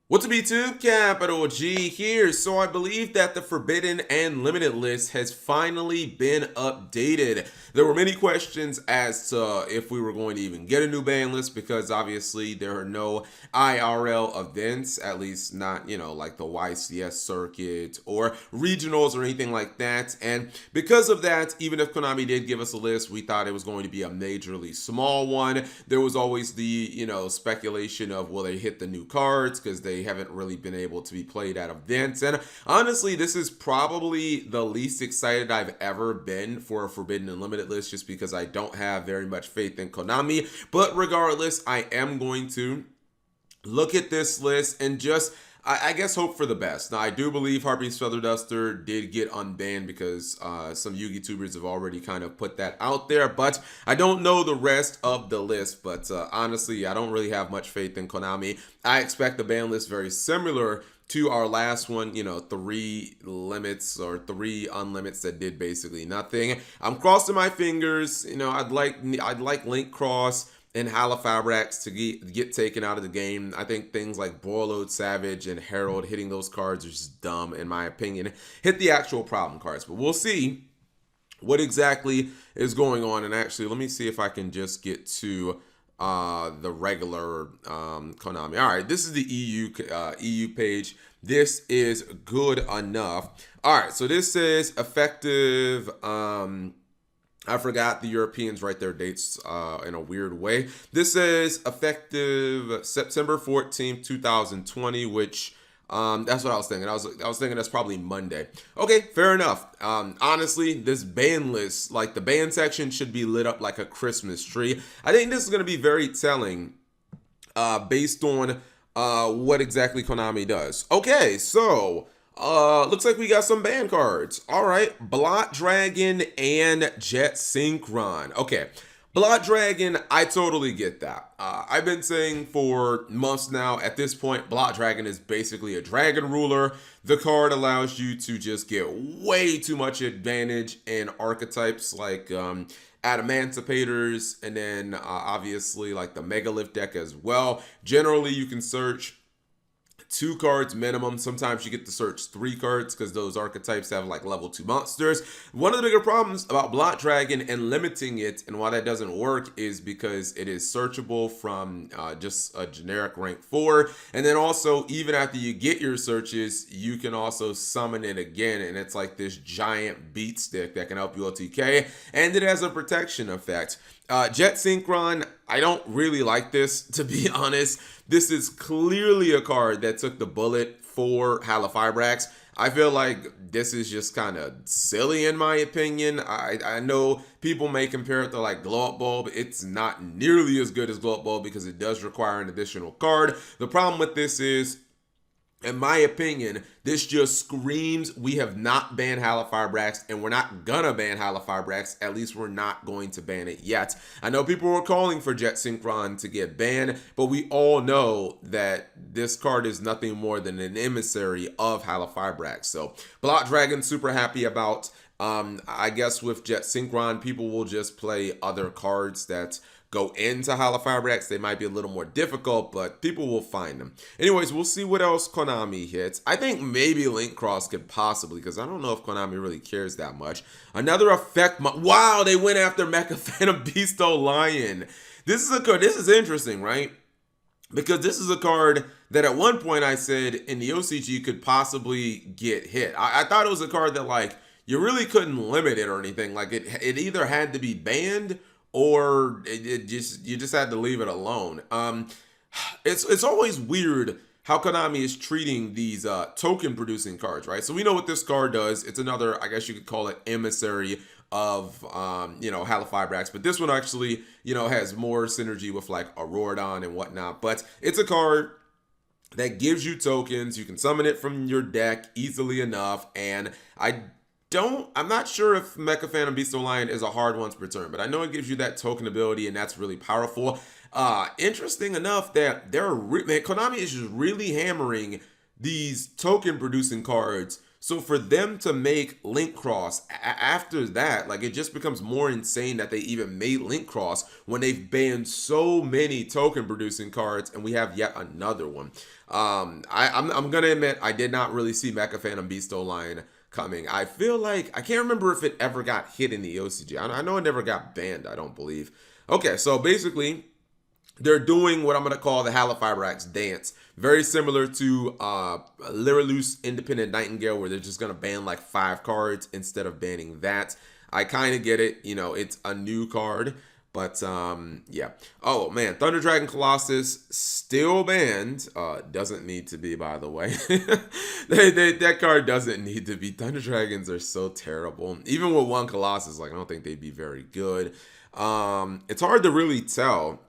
What's up, YouTube? Capital G here. So I believe that the Forbidden and Limited list has finally been updated. There were many questions as to if we were going to even get a new ban list because obviously there are no IRL events, at least not, like the YCS circuit or regionals or anything like that. And because of that, even if Konami did give us a list, we thought it was going to be a majorly small one. There was always the, speculation of will they hit the new cards because they haven't really been able to be played at events. And honestly, this is probably the least excited I've ever been for a Forbidden and Limited list just because I don't have very much faith in Konami. But regardless, I am going to look at this list and just I guess hope for the best. Now, I do believe Harpy's Feather Duster did get unbanned because some Yugi tubers have already kind of put that out there, but I don't know the rest of the list. But honestly, I don't really have much faith in Konami. I expect the ban list very similar to our last one, 3 limits or 3 unlimits that did basically nothing. I'm crossing my fingers. I'd like Link Cross and Halifabrax to get taken out of the game. I think things like Boilode, Savage, and Herald hitting those cards are just dumb, in my opinion. Hit the actual problem cards, but we'll see what exactly is going on. And actually, let me see if I can just get to the regular Konami. All right, this is the EU page. This is good enough. All right, so this says effective. I forgot the Europeans write their dates in a weird way. This says effective September 14th, 2020, which that's what I was thinking. I was thinking that's probably Monday. Okay, fair enough. Honestly, this ban list, like the ban section, should be lit up like a Christmas tree. I think this is going to be very telling based on what exactly Konami does. Okay, so looks like we got some ban cards. All right, Blot Dragon and Jet Synchron. Okay, Blot Dragon, I totally get that. I've been saying for months now, at this point, Blot Dragon is basically a dragon ruler. The card allows you to just get way too much advantage in archetypes like Adamanticators, and then obviously like the Megalith deck as well. Generally, you can search 2 cards minimum. Sometimes you get to search 3 cards because those archetypes have like level 2 monsters. One of the bigger problems about Blot Dragon and limiting it and why that doesn't work is because it is searchable from just a generic rank 4. And then also, even after you get your searches, you can also summon it again. And it's like this giant beat stick that can help you OTK. And it has a protection effect. Jet Synchron, I don't really like this, to be honest. This is clearly a card that took the bullet for Halifabrax. I feel like this is just kind of silly in my opinion. I know people may compare it to like Glow Up Bulb. It's not nearly as good as Glow Up Bulb because it does require an additional card. The problem with this is, in my opinion, this just screams we have not banned Halifabrax and we're not gonna ban Halifabrax. At least we're not going to ban it yet. I know people were calling for Jet Synchron to get banned, but we all know that this card is nothing more than an emissary of Halifabrax. So Blot Dragon, super happy about. I guess with Jet Synchron, people will just play other cards that go into Halifabrax. They might be a little more difficult, but people will find them. Anyways, we'll see what else Konami hits. I think maybe Link Cross could possibly, because I don't know if Konami really cares that much. Another effect. Wow, they went after Mecha Phantom Beasto Lion. This is a card. This is interesting, right? Because this is a card that at one point I said in the OCG could possibly get hit. I thought it was a card that like you really couldn't limit it or anything. Like it either had to be banned or you just had to leave it alone. It's always weird how Konami is treating these token producing cards, right? So we know what this card does. It's another, I guess you could call it emissary of Halifabrax, but this one actually has more synergy with like Auroradon and whatnot. But it's a card that gives you tokens. You can summon it from your deck easily enough, and I'm not sure if Mecha Phantom Beasto Lion is a hard once per turn, but I know it gives you that token ability, and that's really powerful. Interesting enough that Konami is just really hammering these token producing cards So for them to make Link Cross after that, like, it just becomes more insane that they even made Link Cross when they've banned so many token producing cards, and we have yet another one. I'm gonna admit I did not really see Mecha Phantom Beasto line coming. I feel like I can't remember if it ever got hit in the OCG. I know it never got banned, I don't believe. Okay, so basically they're doing what I'm going to call the Halifabrax dance. Very similar to Lyraloose Independent Nightingale, where they're just going to ban like 5 cards instead of banning that. I kind of get it. You know, it's a new card. But, yeah. Oh, man. Thunder Dragon Colossus still banned. Doesn't need to be, by the way. That card doesn't need to be. Thunder Dragons are so terrible. Even with one Colossus, like, I don't think they'd be very good. It's hard to really tell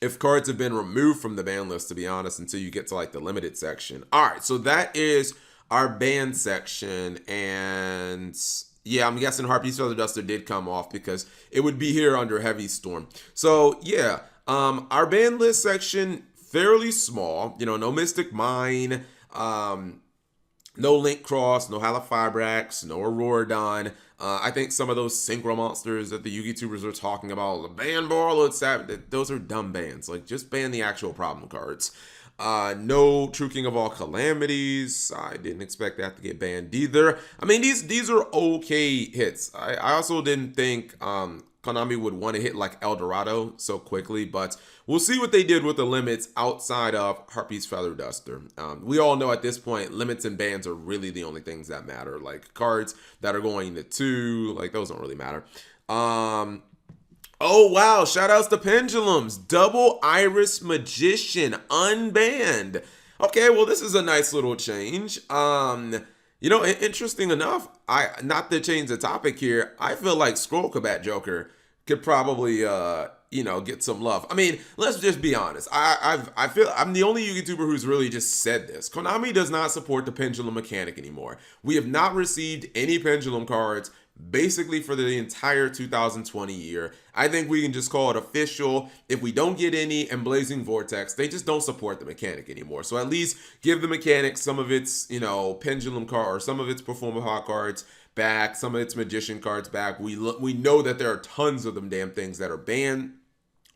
if cards have been removed from the ban list, to be honest, until you get to like the limited section. All right, so that is our ban section, and yeah, I'm guessing Harpy's Feather Duster did come off because it would be here under Heavy Storm. So yeah, our ban list section, fairly small, you know, no Mystic Mine, no Link Cross, no Halifabrax, no Auroradon. I think some of those synchro monsters that the Yu-Gi tubers are talking about, the ban Barlow, those are dumb bans. Like, just ban the actual problem cards. No True King of All Calamities. I didn't expect that to get banned either. I mean, these are okay hits. I also didn't think Konami would want to hit like El Dorado so quickly, but we'll see what they did with the limits outside of Harpy's Feather Duster. We all know at this point, limits and bans are really the only things that matter. Like, cards that are going to 2, like, those don't really matter. Oh, wow. Shout outs to Pendulums. Double Iris Magician, unbanned. Okay, well, this is a nice little change. You know, interesting enough, not to change the topic here, I feel like Scroll Combat Joker could probably, you know, get some love. I mean, let's just be honest. I feel I'm the only YouTuber who's really just said this. Konami does not support the Pendulum mechanic anymore. We have not received any Pendulum cards basically for the entire 2020 year. I think we can just call it official. If we don't get any and Blazing Vortex, they just don't support the mechanic anymore. So at least give the mechanic some of its, you know, Pendulum card or some of its Performer Hawk cards back, some of its Magician cards back. We know that there are tons of them damn things that are banned.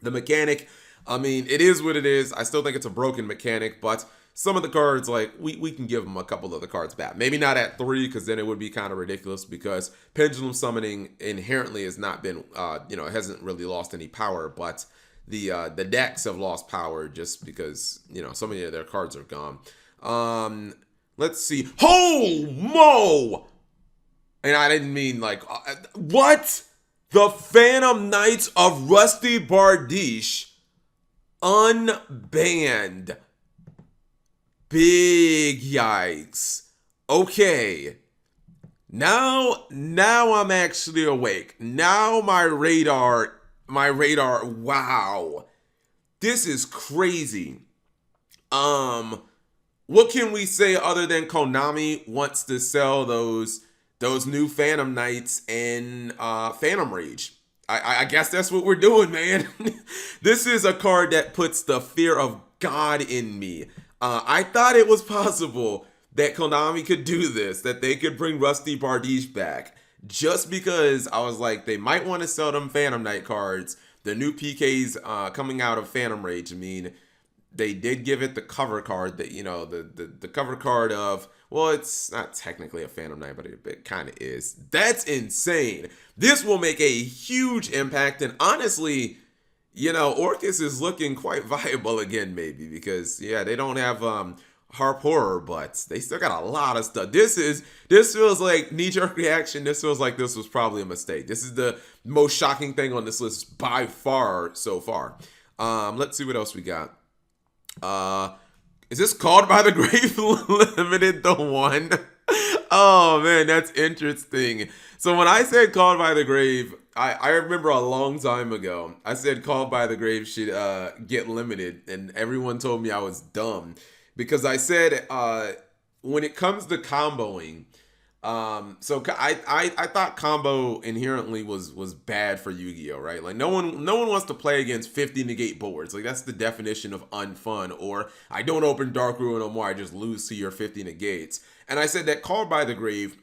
The mechanic, I mean, it is what it is. I still think it's a broken mechanic, but some of the cards, like, we can give them a couple of the cards back. Maybe not at 3, because then it would be kind of ridiculous, because Pendulum Summoning inherently has not been, you know, it hasn't really lost any power, but the decks have lost power just because, you know, so many of their cards are gone. Let's see. Oh, Mo! And I didn't mean, like, what? The Phantom Knights of Rusty Bardiche unbanned. Big yikes. Okay. Now I'm actually awake. Now my radar, wow. This is crazy. What can we say other than Konami wants to sell those new Phantom Knights and Phantom Rage? I guess that's what we're doing, man. This is a card that puts the fear of God in me. I thought it was possible that Konami could do this, that they could bring Rusty Bardiche back, just because I was like, they might want to sell them Phantom Knight cards. The new PKs coming out of Phantom Rage, I mean, they did give it the cover card that, you know, the cover card of, well, it's not technically a Phantom Knight, but it kind of is. That's insane. This will make a huge impact, and honestly, you know, Orcus is looking quite viable again, maybe, because, yeah, they don't have Harp Horror, but they still got a lot of stuff. This feels like knee-jerk reaction. This feels like this was probably a mistake. This is the most shocking thing on this list by far so far. Let's see what else we got. Is this Called by the Grave Limited the one? Oh, man, that's interesting. So when I said Called by the Grave, I remember a long time ago, I said Called by the Grave should get limited, and everyone told me I was dumb. Because I said, when it comes to comboing, I thought combo inherently was bad for Yu-Gi-Oh, right? Like no one wants to play against 50 negate boards. Like that's the definition of unfun. Or I don't open Dark Ruin no more. I just lose to your 50 negates. And I said that Called by the Grave,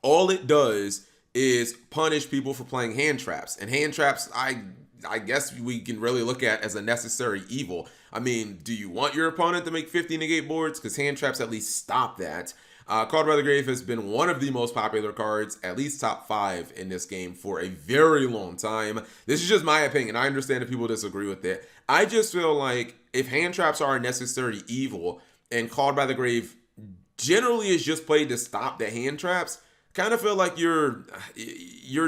all it does is punish people for playing hand traps. And hand traps, I guess we can really look at as a necessary evil. I mean, do you want your opponent to make 50 negate boards? Because hand traps at least stop that. Called by the Grave has been one of the most popular cards, at least top 5 in this game for a very long time. This is just my opinion. I understand if people disagree with it. I just feel like if hand traps are a necessary evil and Called by the Grave generally is just played to stop the hand traps, kind of feel like you're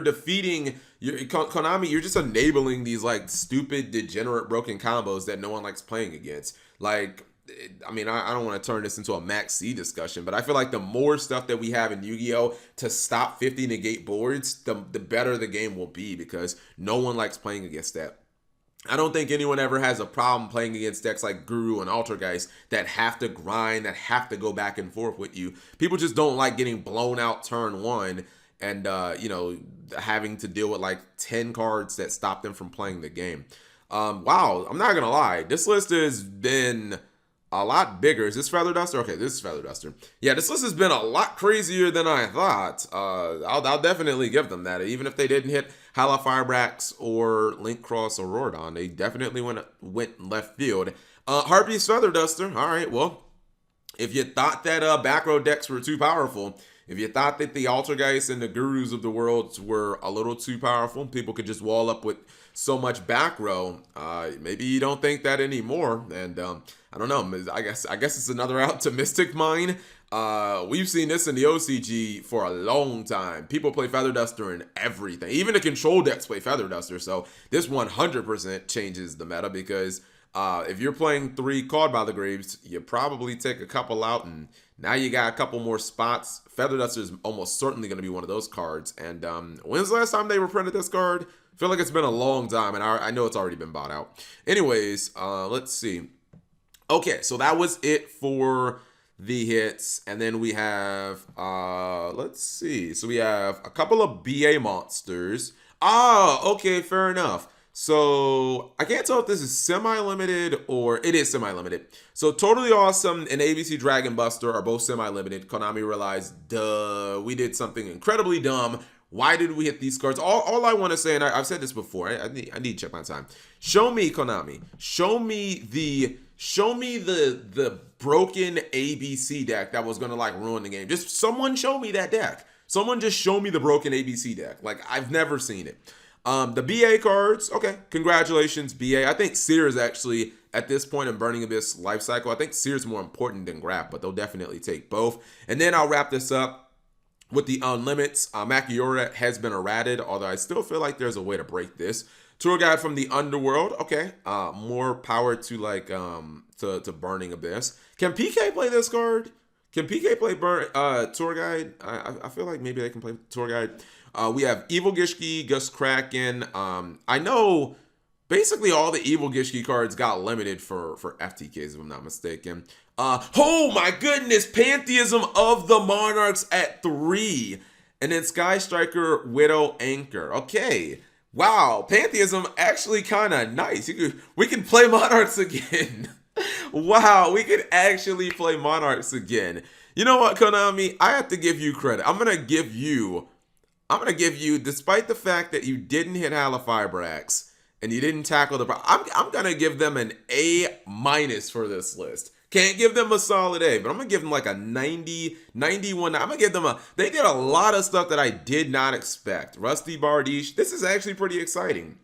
defeating Konami. You're just enabling these like stupid, degenerate, broken combos that no one likes playing against. Like, I mean, I don't want to turn this into a Max C discussion, but I feel like the more stuff that we have in Yu-Gi-Oh to stop 50 negate boards, the better the game will be, because no one likes playing against that. I don't think anyone ever has a problem playing against decks like Guru and Altergeist that have to grind, that have to go back and forth with you. People just don't like getting blown out turn 1 and, having to deal with like 10 cards that stop them from playing the game. Wow, I'm not going to lie. This list has been a lot bigger. Is this Feather Duster? Okay, this is Feather Duster. Yeah, this list has been a lot crazier than I thought. I'll definitely give them that. Even if they didn't hit Hala Firebrax or Link Cross or Rordon, they definitely went left field. Harpy's Feather Duster. All right, well, if you thought that back row decks were too powerful, if you thought that the Altergeist and the Gurus of the world were a little too powerful, people could just wall up with so much back row, maybe you don't think that anymore. And I don't know, I guess it's another optimistic mind. We've seen this in the OCG for a long time. People play Feather Duster in everything. Even the control decks play Feather Duster. So this 100% changes the meta, because if you're playing 3 Called by the Graves, you probably take a couple out, and now you got a couple more spots. Feather Duster is almost certainly going to be one of those cards. And when's the last time they reprinted this card? I feel like it's been a long time, and I know it's already been bought out. Anyways, let's see. Okay, so that was it for the hits. And then we have, let's see. So we have a couple of BA monsters. Okay, fair enough. So I can't tell if this is semi-limited or it is semi-limited. So Totally Awesome and ABC Dragon Buster are both semi-limited. Konami realized, duh, we did something incredibly dumb. Why did we hit these cards? All I want to say, and I've said this before, I need to check my time. Show me, Konami. Show me the broken ABC deck that was gonna like ruin the game. Just someone show me that deck. Someone just show me the broken ABC deck. Like, I've never seen it. The BA cards, okay, congratulations, BA. I think Seer is actually, at this point in Burning Abyss life cycle, I think Seer is more important than Grap, but they'll definitely take both. And then I'll wrap this up with the Unlimits. Makiura has been errated, although I still feel like there's a way to break this. Tour Guide from the Underworld, okay. More power to like to Burning Abyss. Can PK play this card? Can PK play Tour Guide? I feel like maybe they can play Tour Guide. We have Evil Gishki, Gus Kraken. I know basically all the Evil Gishki cards got limited for FTKs, if I'm not mistaken. Oh my goodness, Pantheism of the Monarchs at 3. And then Sky Striker, Widow, Anchor. Okay. Wow, Pantheism actually kind of nice. We can play Monarchs again. Wow, we could actually play Monarchs again. You know what, Konami? I have to give you credit. I'm gonna give you, despite the fact that you didn't hit Halifibrax and you didn't tackle the I'm gonna give them an A- for this list. Can't give them a solid A, but I'm gonna give them like a 90, 91. I'm gonna give them they did a lot of stuff that I did not expect. Rusty Bardiche, this is actually pretty exciting.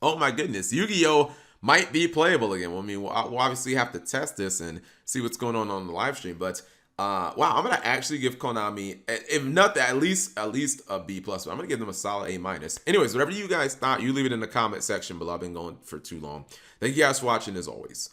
Oh my goodness, Yu-Gi-Oh might be playable again. Well, I mean, we'll obviously have to test this and see what's going on the live stream, but wow, I'm gonna actually give Konami, if not at least a B+. But I'm gonna give them a solid A-. Anyways, whatever you guys thought, you leave it in the comment section below. I've been going for too long. Thank you guys for watching as always.